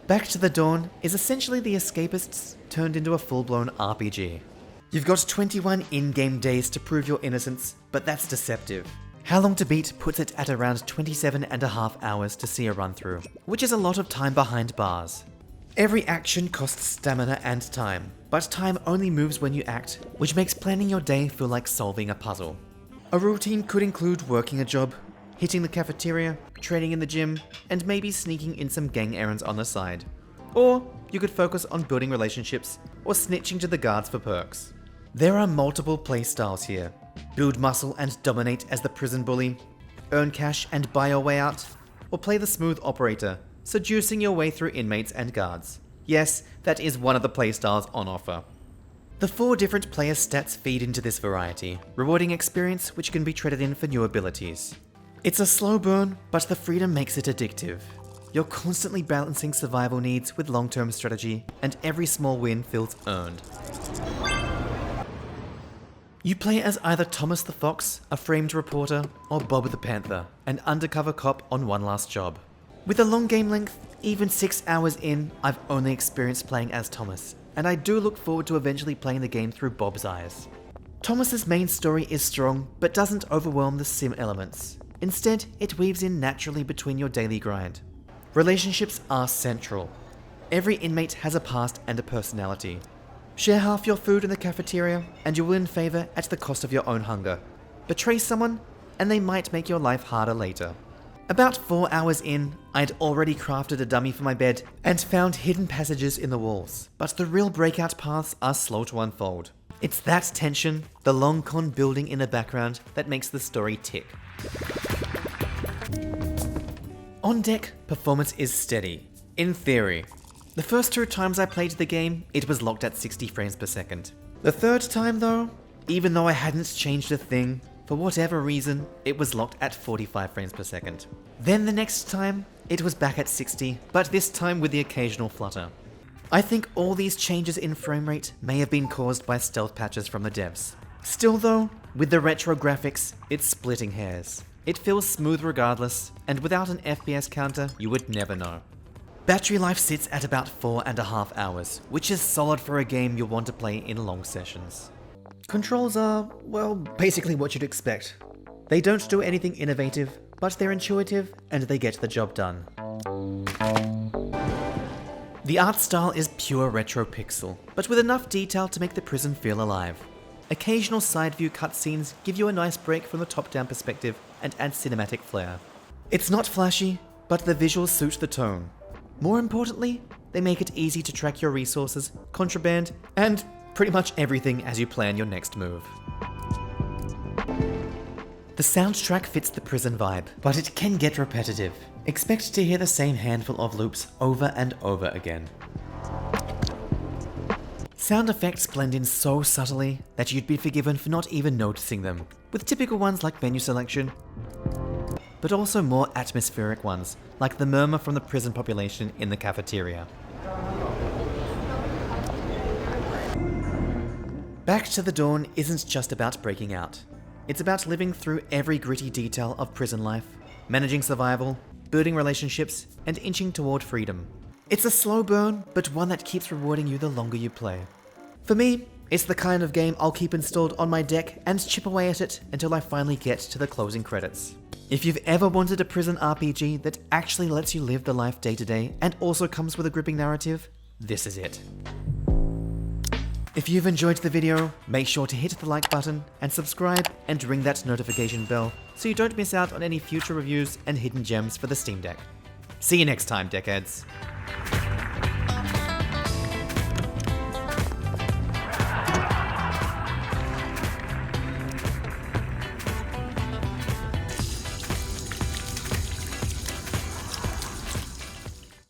Back to the Dawn is essentially the Escapists turned into a full-blown RPG. You've got 21 in-game days to prove your innocence, but that's deceptive. How Long to Beat puts it at around 27.5 hours to see a run-through, which is a lot of time behind bars. Every action costs stamina and time, but time only moves when you act, which makes planning your day feel like solving a puzzle. A routine could include working a job, hitting the cafeteria, training in the gym, and maybe sneaking in some gang errands on the side. Or you could focus on building relationships or snitching to the guards for perks. There are multiple playstyles here. Build muscle and dominate as the prison bully, earn cash and buy your way out, or play the smooth operator, seducing your way through inmates and guards. Yes, that is one of the playstyles on offer. The 4 different player stats feed into this variety, rewarding experience which can be traded in for new abilities. It's a slow burn, but the freedom makes it addictive. You're constantly balancing survival needs with long-term strategy, and every small win feels earned. You play as either Thomas the Fox, a framed reporter, or Bob the Panther, an undercover cop on one last job. With a long game length, even 6 hours in, I've only experienced playing as Thomas, and I do look forward to eventually playing the game through Bob's eyes. Thomas's main story is strong, but doesn't overwhelm the sim elements. Instead, it weaves in naturally between your daily grind. Relationships are central. Every inmate has a past and a personality. Share half your food in the cafeteria, and you will win favor at the cost of your own hunger. Betray someone, and they might make your life harder later. About 4 hours in, I'd already crafted a dummy for my bed and found hidden passages in the walls, but the real breakout paths are slow to unfold. It's that tension, the long con building in the background, that makes the story tick. On deck, performance is steady. In theory. The first 2 times I played the game, it was locked at 60 frames per second. The third time though, even though I hadn't changed a thing, for whatever reason, it was locked at 45 frames per second. Then the next time, it was back at 60, but this time with the occasional flutter. I think all these changes in frame rate may have been caused by stealth patches from the devs. Still though, with the retro graphics, it's splitting hairs. It feels smooth regardless, and without an FPS counter, you would never know. Battery life sits at about 4.5 hours, which is solid for a game you'll want to play in long sessions. Controls are, well, basically what you'd expect. They don't do anything innovative, but they're intuitive and they get the job done. The art style is pure retro pixel, but with enough detail to make the prison feel alive. Occasional side view cutscenes give you a nice break from the top-down perspective and add cinematic flair. It's not flashy, but the visuals suit the tone. More importantly, they make it easy to track your resources, contraband, and pretty much everything as you plan your next move. The soundtrack fits the prison vibe, but it can get repetitive. Expect to hear the same handful of loops over and over again. Sound effects blend in so subtly that you'd be forgiven for not even noticing them, with typical ones like menu selection, but also more atmospheric ones, like the murmur from the prison population in the cafeteria. Back to the Dawn isn't just about breaking out. It's about living through every gritty detail of prison life, managing survival, building relationships, and inching toward freedom. It's a slow burn, but one that keeps rewarding you the longer you play. For me, it's the kind of game I'll keep installed on my deck and chip away at it until I finally get to the closing credits. If you've ever wanted a prison RPG that actually lets you live the life day to day and also comes with a gripping narrative, this is it. If you've enjoyed the video, make sure to hit the like button and subscribe and ring that notification bell so you don't miss out on any future reviews and hidden gems for the Steam Deck. See you next time, deckheads.